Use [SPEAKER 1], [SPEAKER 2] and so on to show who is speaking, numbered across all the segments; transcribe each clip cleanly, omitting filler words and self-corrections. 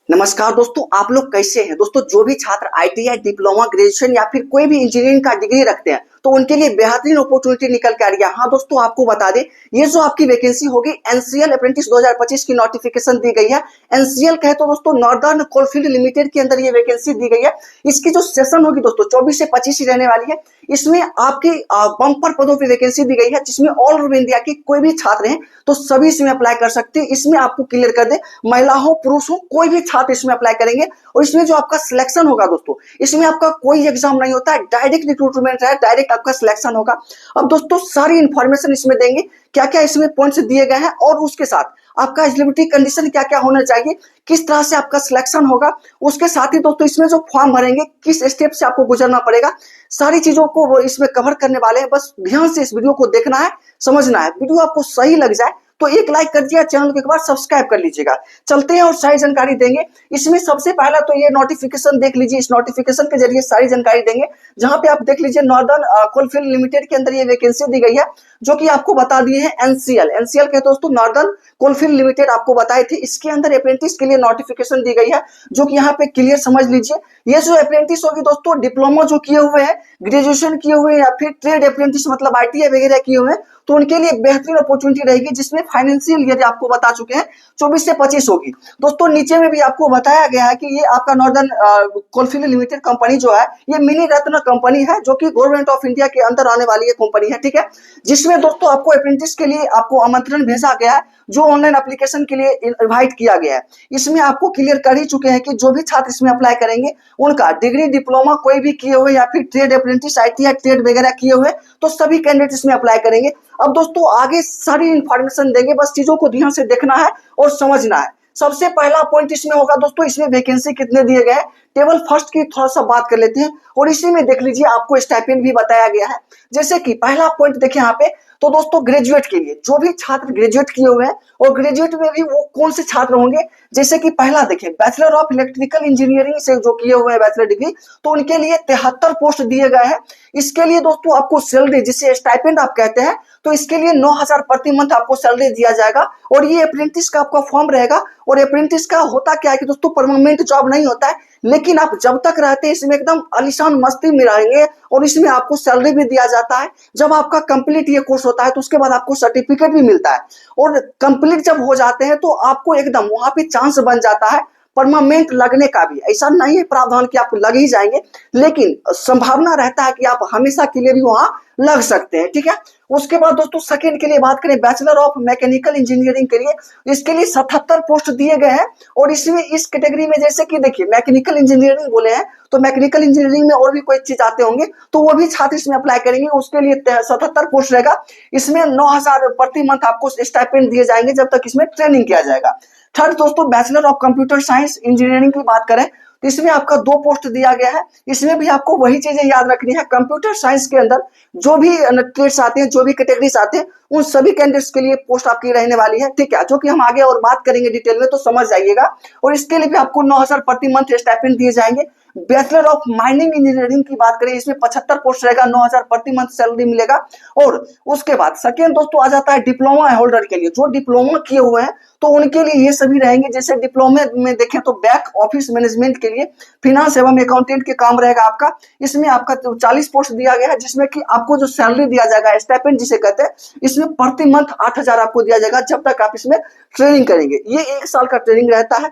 [SPEAKER 1] नमस्कार दोस्तों, आप लोग कैसे हैं। दोस्तों, जो भी छात्र आईटीआई, डिप्लोमा, ग्रेजुएशन या फिर कोई भी इंजीनियरिंग का डिग्री रखते हैं तो उनके लिए बेहतरीन अपॉर्चुनिटी निकल के आ रही है। हाँ दोस्तों, आपको बता दें, ये जो आपकी वैकेंसी होगी एनसीएल अप्रेंटिस 2025 की नोटिफिकेशन दी गई है। एनसीएल कहे तो दोस्तों नॉर्दर्न कोलफील्ड लिमिटेड के अंदर ये वैकेंसी दी गई है। इसकी जो सेशन होगी दोस्तों 24 से 25 ही रहने वाली है। इसमें आपकी बम्पर पदों पर वैकेंसी दी गई है, जिसमें ऑल ओवर इंडिया के कोई भी छात्र हैं तो सभी इसमें अप्लाई कर सकते हैं। इसमें आपको क्लियर कर दे, महिला हो पुरुष हो कोई भी छात्र इसमें अप्लाई करेंगे। और इसमें जो आपका सिलेक्शन होगा दोस्तों, इसमें आपका कोई एग्जाम नहीं होता है, डायरेक्ट रिक्रूटमेंट है, डायरेक्ट आपका सिलेक्शन होगा। अब दोस्तों सारी इंफॉर्मेशन इसमें देंगे, क्या क्या इसमें पॉइंट्स दिए गए हैं और उसके साथ आपका एलिजिबिलिटी कंडीशन क्या क्या होना चाहिए, किस तरह से आपका सिलेक्शन होगा। उसके साथ ही दोस्तों इसमें जो फॉर्म भरेंगे किस स्टेप से आपको गुजरना पड़ेगा, सारी चीजों को वो इसमें कवर करने वाले हैं। बस ध्यान से इस वीडियो को देखना है, समझना है। वीडियो आपको सही लग जाए तो एक लाइक कर दिया, चैनल को एक बार सब्सक्राइब कर लीजिएगा। चलते हैं और सारी जानकारी देंगे। इसमें सबसे पहला तो ये नोटिफिकेशन देख लीजिए, इस नोटिफिकेशन के जरिए सारी जानकारी देंगे। जहां पे आप देख लीजिए नॉर्दर्न कोलफील्ड लिमिटेड के अंदर ये वैकेंसी दी गई है, जो कि आपको बता दिए है एनसीएल। एनसीएल के दोस्तों नॉर्दर्न कोलफील्ड लिमिटेड आपको बताए थे। इसके अंदर अप्रेंटिस के लिए नोटिफिकेशन दी गई है, जो कि यहाँ पे क्लियर समझ लीजिए। ये जो अप्रेंटिस होगी दोस्तों, डिप्लोमा जो किए हुए हैं, ग्रेजुएशन किए हुए हैं या फिर ट्रेड अप्रेंटिस मतलब आईटीआई वगैरह किए हुए हैं, तो उनके लिए बेहतरीन अपॉर्चुनिटी रहेगी, जिसमें फाइनेंशियल ईयर आपको बता चुके हैं 24 से 25 होगी। दोस्तों नीचे में भी आपको बताया गया है कि ये आपका नॉर्दर्न कोलफील्ड लिमिटेड कंपनी जो है, ये मिनी रत्न कंपनी है, जो कि गवर्नमेंट ऑफ इंडिया के अंदर आने वाली ये कंपनी है, ठीक है। जिसमें दोस्तों आपको अप्रेंटिस के लिए आपको आमंत्रण भेजा गया है, जो ऑनलाइन एप्लीकेशन के लिए इनवाइट किया गया है। इसमें आपको क्लियर कर ही चुके हैं कि जो भी छात्र इसमें अप्लाई करेंगे उनका डिग्री डिप्लोमा कोई भी किए हुए या फिर ट्रेड अप्रेंटिस आईटीआई ट्रेड वगैरह किए हुए, तो सभी कैंडिडेट इसमें अप्लाई करेंगे। अब दोस्तों आगे सारी इंफॉर्मेशन देंगे, बस चीजों को ध्यान से देखना है और समझना है। सबसे पहला पॉइंट इसमें होगा दोस्तों, इसमें वैकेंसी कितने दिए गए हैं। टेबल फर्स्ट की थोड़ा सा बात कर लेते हैं और इसी में देख लीजिए आपको स्टाइपेंड भी बताया गया है। जैसे कि पहला पॉइंट देखें यहाँ पे, तो दोस्तों ग्रेजुएट के लिए जो भी छात्र ग्रेजुएट किए हुए हैं, और ग्रेजुएट में भी वो कौन से छात्र होंगे, जैसे कि पहला देखें बैचलर ऑफ इलेक्ट्रिकल इंजीनियरिंग से जो किए हुए हैं बैचलर डिग्री, तो उनके लिए 73 पोस्ट दिए गए हैं। इसके लिए दोस्तों आपको सैलरी जिसे स्टाइपेंड आप कहते हैं, तो इसके लिए 9,000 प्रति मंथ आपको सैलरी दिया जाएगा। और ये अप्रेंटिस का आपका फॉर्म रहेगा। और अप्रेंटिस का होता क्या है कि दोस्तों परमानेंट जॉब नहीं होता है, लेकिन आप जब तक रहते हैं इसमें एकदम आलीशान मस्ती में रहेंगे और इसमें आपको सैलरी भी दिया जाता है। जब आपका कंप्लीट ये कोर्स होता है तो उसके बाद आपको सर्टिफिकेट भी मिलता है। और कंप्लीट जब हो जाते हैं तो आपको एकदम वहां पे चांस बन जाता है परमानेंट लगने का भी। ऐसा नहीं है प्रावधान कि आप लग ही जाएंगे, लेकिन संभावना रहता है कि आप हमेशा के लिए भी वहां लग सकते हैं, ठीक है। उसके बाद दोस्तों सेकंड के लिए बात करें, बैचलर ऑफ मैकेनिकल इंजीनियरिंग के लिए, इसके लिए 77 पोस्ट दिए गए हैं। और इसमें इस कैटेगरी में जैसे कि देखिए मैकेनिकल इंजीनियरिंग बोले हैं, तो मैकेनिकल इंजीनियरिंग में और भी कोई चीज आते होंगे तो वो भी छात्र इसमें अप्लाई करेंगे। उसके लिए 77 पोस्ट रहेगा। इसमें 9,000 प्रति मंथ आपको स्टाइपेंड दिए जाएंगे जब तक इसमें ट्रेनिंग किया जाएगा। थर्ड दोस्तों bachelor of computer science engineering की बात करें तो इसमें आपका 2 पोस्ट दिया गया है। इसमें भी आपको वही चीजें याद रखनी है। कंप्यूटर साइंस के अंदर जो भी ट्रेड्स आते हैं, जो भी कैटेगरीज आते हैं, उन सभी कैंडिडेट्स के लिए पोस्ट आपकी रहने वाली है, ठीक है। जो कि हम आगे और बात करेंगे डिटेल में तो समझ जाइएगा। और इसके लिए भी आपको 9,000 प्रति मंथ स्टाइपेंड दिए जाएंगे। बैचलर ऑफ माइनिंग इंजीनियरिंग की बात करें, इसमें 75 पोस्ट रहेगा, 9,000 प्रति मंथ सैलरी मिलेगा। और उसके बाद सेकेंड दोस्तों आ जाता है डिप्लोमा होल्डर के लिए, जो डिप्लोमा किए हुए हैं तो उनके लिए ये सभी रहेंगे। जैसे डिप्लोमा में देखें तो बैक ऑफिस मैनेजमेंट के लिए फिनांस एवं अकाउंटेंट के काम रहेगा आपका। इसमें आपका 40 पोस्ट दिया गया है, जिसमें कि आपको जो सैलरी दिया जाएगा स्टाइपेंड जिसे कहते हैं, इसमें प्रति मंथ 8,000 आपको दिया जाएगा जब तक आप इसमें ट्रेनिंग करेंगे। ये 1 साल का ट्रेनिंग रहता है।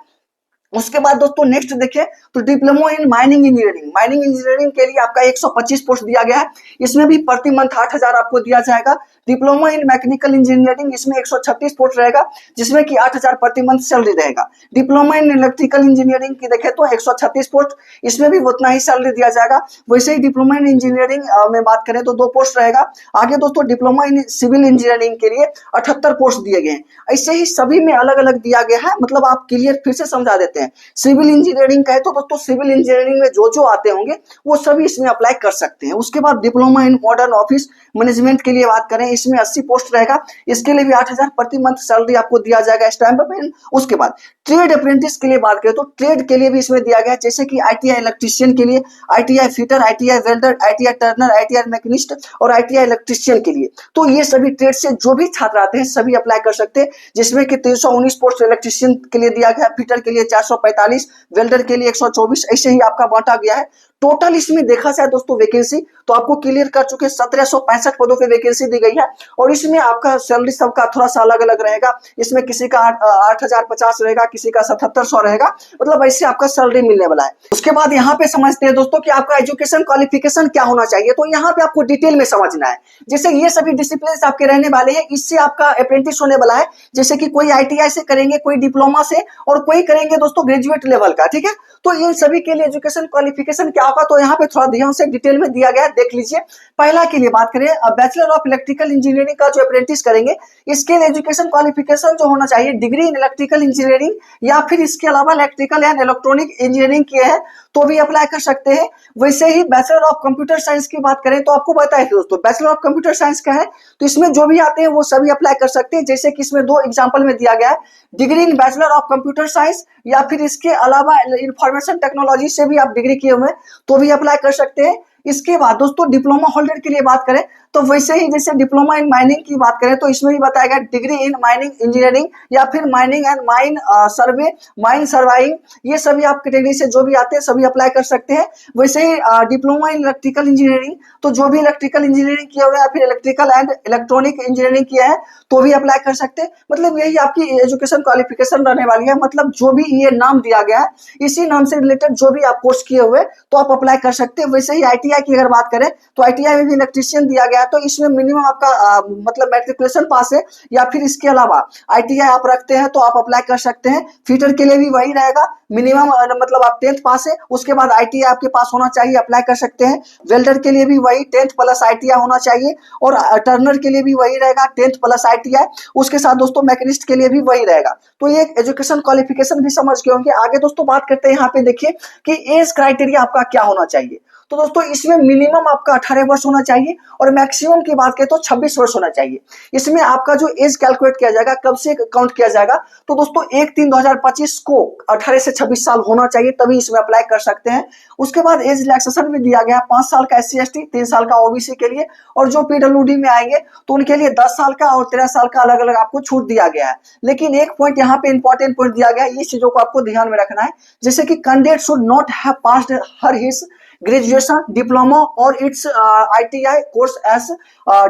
[SPEAKER 1] उसके बाद दोस्तों नेक्स्ट देखें तो डिप्लोमा इन माइनिंग इंजीनियरिंग के लिए आपका 125 पोस्ट दिया गया है। इसमें भी प्रति मंथ 8,000 आपको दिया जाएगा। डिप्लोमा इन मैकेनिकल इंजीनियरिंग इसमें 136 पोस्ट रहेगा, जिसमें कि 8,000 प्रति मंथ सैलरी रहेगा। डिप्लोमा इन इलेक्ट्रिकल इंजीनियरिंग की देखें तो 136 पोस्ट, इसमें भी उतना ही सैलरी दिया जाएगा। वैसे ही डिप्लोमा इन इंजीनियरिंग में बात करें तो 2 पोस्ट रहेगा। आगे दोस्तों डिप्लोमा इन सिविल इंजीनियरिंग के लिए 78 पोस्ट दिए गए हैं। ऐसे ही सभी में अलग अलग दिया गया है, मतलब आप क्लियर फिर से समझा देते हैं। सिविल इंजीनियरिंग कहे तो दोस्तों सिविल इंजीनियरिंग में जो आते होंगे वो सभी इसमें अप्लाई कर सकते हैं। उसके बाद diploma in modern office management के लिए बात करें, इसमें 80 पोस्ट रहेगा, इसके लिए भी 8,000 प्रति मंथ सैलरी आपको दिया जाएगा इस टाइम पर। उसके बाद ट्रेड अप्रेंटिस के लिए बात करें तो ट्रेड के लिए भी इसमें दिया गया है, जैसे कि ITI इलेक्ट्रीशियन के लिए, ITI fitter, ITI welder, ITI Turner, ITI machinist और ITI इलेक्ट्रीशियन के लिए। तो ये सभी ट्रेड से जो भी छात्र आते हैं सभी अप्लाई कर सकते हैं, जिसमें कि 319 पोस्ट इलेक्ट्रीशियन के लिए दिया गया, फिटर के लिए 445, वेल्डर के लिए 124, ऐसे ही आपका बांटा गया है। टोटल इसमें देखा जाए दोस्तों वैकेंसी तो आपको क्लियर कर चुके 1765 पदों पे वैकेंसी दी गई है, और इसमें आपका सैलरी सबका थोड़ा सा अलग अलग रहेगा। इसमें किसी का 8,050 रहेगा, किसी का 7700 रहेगा, मतलब ऐसे आपका सैलरी मिलने वाला है। उसके बाद यहाँ पे समझते हैं दोस्तों कि आपका एजुकेशन क्वालिफिकेशन क्या होना चाहिए। तो यहाँ पे आपको डिटेल में समझना है, जैसे ये सभी डिसिप्लिन आपके रहने वाले हैं, इससे आपका अप्रेंटिस होने वाला है। जैसे कि कोई ITI से करेंगे, कोई डिप्लोमा से, और कोई करेंगे दोस्तों ग्रेजुएट लेवल का, ठीक है। तो इन सभी के लिए एजुकेशन क्वालिफिकेशन क्या होगा, तो यहाँ पे थोड़ा ध्यान से डिटेल में दिया गया है, देख लीजिए। पहला के लिए बात करें, बैचलर ऑफ इलेक्ट्रिकल इंजीनियरिंग का जो अप्रेंटिस करेंगे, इसके लिए एजुकेशन क्वालिफिकेशन जो होना चाहिए, डिग्री इन इलेक्ट्रिकल इंजीनियरिंग या फिर इसके अलावा इलेक्ट्रिकल एंड इलेक्ट्रॉनिक इंजीनियरिंग किए हैं तो भी अप्लाई कर सकते हैं। वैसे ही बैचलर ऑफ कंप्यूटर साइंस की बात करें तो आपको बताया था दोस्तों, बैचलर ऑफ कंप्यूटर साइंस का है तो इसमें जो भी आते हैं वो सभी अप्लाई कर सकते हैं। जैसे कि इसमें 2 एग्जाम्पल में दिया गया है, degree in bachelor of computer science या फिर इसके अलावा इंफॉर्मेशन टेक्नोलॉजी से भी आप डिग्री किए हुए हैं तो भी अप्लाई कर सकते हैं। इसके बाद दोस्तों डिप्लोमा होल्डर के लिए बात करें तो वैसे ही जैसे डिप्लोमा इन माइनिंग की बात करें तो इसमें भी बताया गया डिग्री इन माइनिंग इंजीनियरिंग या फिर mining and mine survey, mine surveying, ये सभी आप कैटेगरी से जो भी आते हैं सभी अप्लाई कर सकते हैं। वैसे ही डिप्लोमा इन इलेक्ट्रिकल इंजीनियरिंग, तो जो भी इलेक्ट्रिकल इंजीनियरिंग किया हुआ है या फिर इलेक्ट्रिकल एंड इलेक्ट्रॉनिक इंजीनियरिंग किया है तो भी अप्लाई कर सकते हैं। मतलब यही आपकी एजुकेशन क्वालिफिकेशन रहने वाली है, मतलब जो भी ये नाम दिया गया है इसी नाम से रिलेटेड जो भी आप कोर्स किए हुए तो आप अप्लाई कर सकते हैं। वैसे ही ITI की अगर बात करें तो ITI में भी इलेक्ट्रीशियन दिया गया है, तो इसमें मिनिमम आपका मतलब मैट्रिकुलेशन पास है या फिर इसके अलावा ITI आप रखते हैं तो आप अप्लाई कर सकते हैं। फिटर के लिए भी वही रहेगा, मिनिमम मतलब आप 10th पास है, उसके बाद ITI आपके पास होना चाहिए, अप्लाई कर सकते हैं। वेल्डर के लिए भी वही 10th प्लस ITI होना चाहिए, और टर्नर के लिए भी वही रहेगा 10th प्लस ITI। उसके साथ दोस्तों मैकेनिस्ट के लिए भी वही रहेगा। तो ये एजुकेशन क्वालिफिकेशन भी समझ गए होंगे। आगे दोस्तों बात करते हैं, यहाँ पे देखिए कि एज क्राइटेरिया आपका क्या होना चाहिए। तो दोस्तों इसमें मिनिमम आपका 18 वर्ष होना चाहिए और मैक्सिमम की बात करें तो 26 वर्ष होना चाहिए। इसमें आपका जो एज कैलकुलेट किया जाएगा, कब से काउंट किया जाएगा, तो दोस्तों 1/3/2025 को 18 से 26 साल होना चाहिए, तभी इसमें अप्लाई कर सकते हैं। उसके बाद एज रिलैक्सेशन भी दिया गया है, 5 साल का SC/ST, 3 साल का OBC के लिए, और जो PWD में आएंगे तो उनके लिए 10 साल का और 13 साल का अलग अलग आपको छूट दिया गया है। लेकिन एक पॉइंट यहाँ पे इंपॉर्टेंट पॉइंट दिया गया है, ये चीजों को आपको ध्यान में रखना है, जैसे कि candidate should not have passed her his graduation, diploma और its ITI course as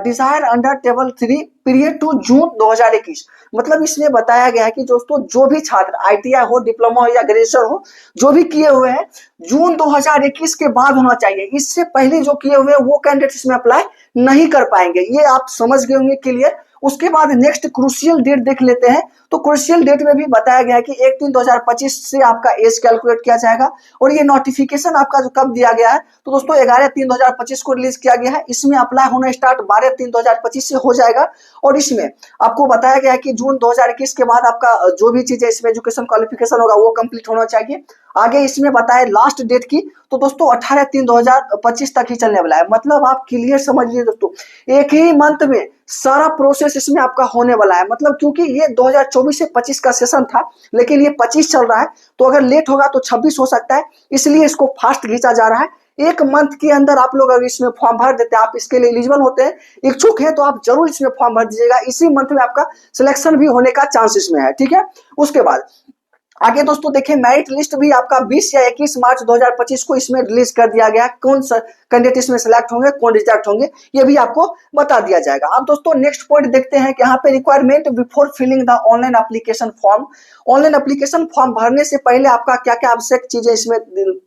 [SPEAKER 1] desire under table 3 period to June 2021। मतलब इसमें बताया गया है कि दोस्तों जो भी छात्र ITI हो, डिप्लोमा हो या ग्रेजुएशन हो, जो भी किए हुए हैं जून 2021 के बाद होना चाहिए। इससे पहले जो किए हुए हैं वो कैंडिडेट इसमें अप्लाई नहीं कर पाएंगे, ये आप समझ गए होंगे क्लियर। उसके बाद नेक्स्ट क्रूशियल डेट देख लेते हैं, तो क्रूशियल डेट में भी बताया गया है कि 1/3/2025 से आपका एज कैलकुलेट किया जाएगा, और ये नोटिफिकेशन आपका जो कब दिया गया है तो दोस्तों 11/3/2025 को रिलीज किया गया है। इसमें अप्लाई होना स्टार्ट 12/3/2025 से हो जाएगा, और इसमें आपको बताया गया है कि जून 2021 के बाद आपका जो भी चीज है इसमें एजुकेशन क्वालिफिकेशन होगा वो कंप्लीट होना चाहिए। आगे इसमें बताया लास्ट डेट की, तो दोस्तों 18/3/2025 तक ही चलने वाला है। मतलब आप क्लियर समझ लीजिए दोस्तों, एक ही मंथ में सारा प्रोसेस इसमें आपका होने वाला है। मतलब क्योंकि ये 2024 से 25 का सेशन था, लेकिन ये 25 चल रहा है, तो अगर लेट होगा तो 26 हो सकता है, इसलिए इसको फास्ट खींचा जा रहा है। एक मंथ के अंदर आप लोग अगर इसमें फॉर्म भर देते हैं, आप इसके लिए एलिजिबल होते हैं, इच्छुक है, तो आप जरूर इसमें फॉर्म भर दीजिएगा। इसी मंथ में आपका सिलेक्शन भी होने का चांस इसमें है, ठीक है। उसके बाद आगे दोस्तों देखिए, मेरिट लिस्ट भी आपका 20 या 21 मार्च 2025 को इसमें रिलीज कर दिया गया। कौन सा कैंडिडेट इसमें सिलेक्ट होंगे, कौन रिजेक्ट होंगे, ये भी आपको बता दिया जाएगा। अब दोस्तों नेक्स्ट पॉइंट देखते हैं कि यहाँ पे requirement before filling the online application form. Online application form भरने से पहले आपका क्या क्या आवश्यक चीजें इसमें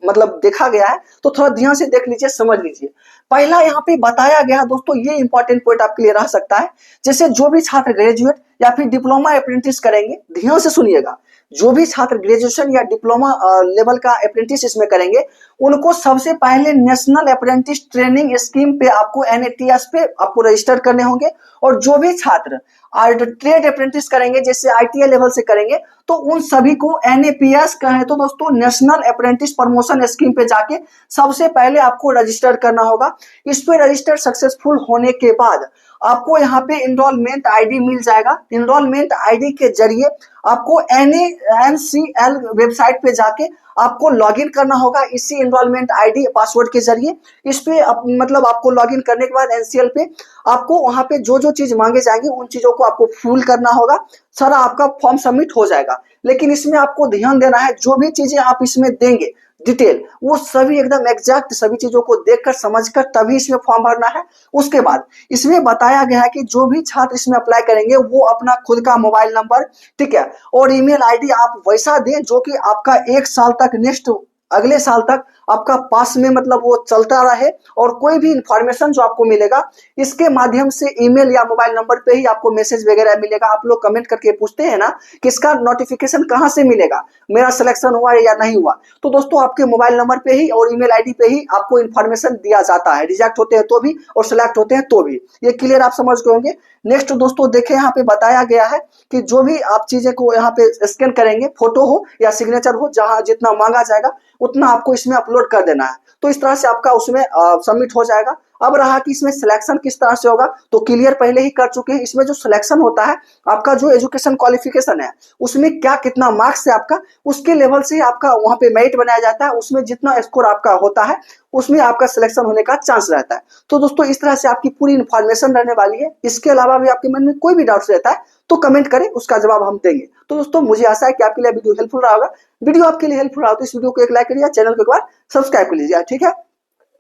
[SPEAKER 1] मतलब देखा गया है, तो थोड़ा ध्यान से देख लीजिए, समझ लीजिए। पहला यहाँ पे बताया गया दोस्तों, ये इंपॉर्टेंट पॉइंट आपके लिए रह सकता है, जैसे जो भी छात्र ग्रेजुएट या फिर डिप्लोमा अप्रेंटिस करेंगे, ध्यान से सुनिएगा, जो भी छात्र ग्रेजुएशन या डिप्लोमा लेवल का अप्रेंटिस इसमें करेंगे, उनको सबसे पहले नेशनल अप्रेंटिस ट्रेनिंग स्कीम पे आपको NATS पे आपको रजिस्टर करने होंगे। और जो भी छात्र ट्रेड अप्रेंटिस करेंगे, जैसे ITI लेवल से करेंगे, तो उन सभी को NAPS कहें तो दोस्तों नेशनल अप्रेंटिस प्रमोशन स्कीम पे जाके सबसे पहले आपको रजिस्टर करना होगा। इस पे रजिस्टर सक्सेसफुल होने के बाद आपको यहाँ पे इनरोलमेंट आईडी मिल जाएगा। इनरोलमेंट आईडी के जरिए आपको NaCL वेबसाइट पे जाके आपको लॉगिन करना होगा इसी इनरोलमेंट आईडी पासवर्ड के जरिए। इस पे मतलब आपको लॉगिन करने के बाद NCL पे आपको वहां पे जो जो चीज मांगे जाएंगे उन चीजों को आपको फुल करना होगा, सारा आपका फॉर्म सबमिट हो जाएगा। लेकिन इसमें आपको ध्यान देना है, जो भी चीजें आप इसमें देंगे डिटेल, वो सभी एकदम एग्जैक्ट सभी चीजों को देखकर समझकर तभी इसमें फॉर्म भरना है। उसके बाद इसमें बताया गया है कि जो भी छात्र इसमें अप्लाई करेंगे वो अपना खुद का मोबाइल नंबर, ठीक है, और ईमेल आईडी आप वैसा दें जो कि आपका 1 साल तक, नेक्स्ट अगले साल तक आपका पास में मतलब वो चलता रहे। और कोई भी इंफॉर्मेशन जो आपको मिलेगा इसके माध्यम से ईमेल या मोबाइल नंबर पे ही आपको मैसेज वगैरह मिलेगा। आप लोग कमेंट करके पूछते हैं ना कि इसका नोटिफिकेशन कहाँ से मिलेगा, मेरा सिलेक्शन हुआ या नहीं हुआ, तो दोस्तों आपके मोबाइल नंबर पे ही और ईमेल आईडी पे ही आपको इन्फॉर्मेशन दिया जाता है, रिजेक्ट होते हैं तो भी और सिलेक्ट होते हैं तो भी। ये क्लियर आप समझ गए होंगे। नेक्स्ट दोस्तों देखें, यहाँ पे बताया गया है कि जो भी आप चीजें को यहाँ पे स्कैन करेंगे, फोटो हो या सिग्नेचर हो, जहां जितना मांगा जाएगा उतना आपको इसमें अपलोड कर देना है। तो इस तरह से आपका उसमें सबमिट हो जाएगा। अब रहा कि इसमें सिलेक्शन किस तरह से होगा, तो क्लियर पहले ही कर चुके हैं। इसमें जो सिलेक्शन होता है, आपका जो एजुकेशन क्वालिफिकेशन है उसमें क्या कितना मार्क्स है आपका, उसके लेवल से आपका वहां पे मेरिट बनाया जाता है। उसमें जितना स्कोर आपका होता है उसमें आपका सिलेक्शन होने का चांस रहता है। तो दोस्तों इस तरह से आपकी पूरी इंफॉर्मेशन रहने वाली है। इसके अलावा भी आपके मन में कोई भी डाउट्स रहता है तो कमेंट करें, उसका जवाब हम देंगे। तो दोस्तों मुझे आशा है कि आपके लिए वीडियो हेल्पफुल रहा होगा। वीडियो आपके लिए हेल्पफुल रहा हो तो इस वीडियो को एक लाइक करिए, चैनल को एक बार सब्सक्राइब कर लीजिए, ठीक है।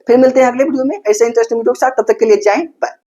[SPEAKER 1] फिर मिलते हैं अगले वीडियो में ऐसे इंटरेस्टिंग वीडियो के साथ। तब तक के लिए जय हिंद, बाय।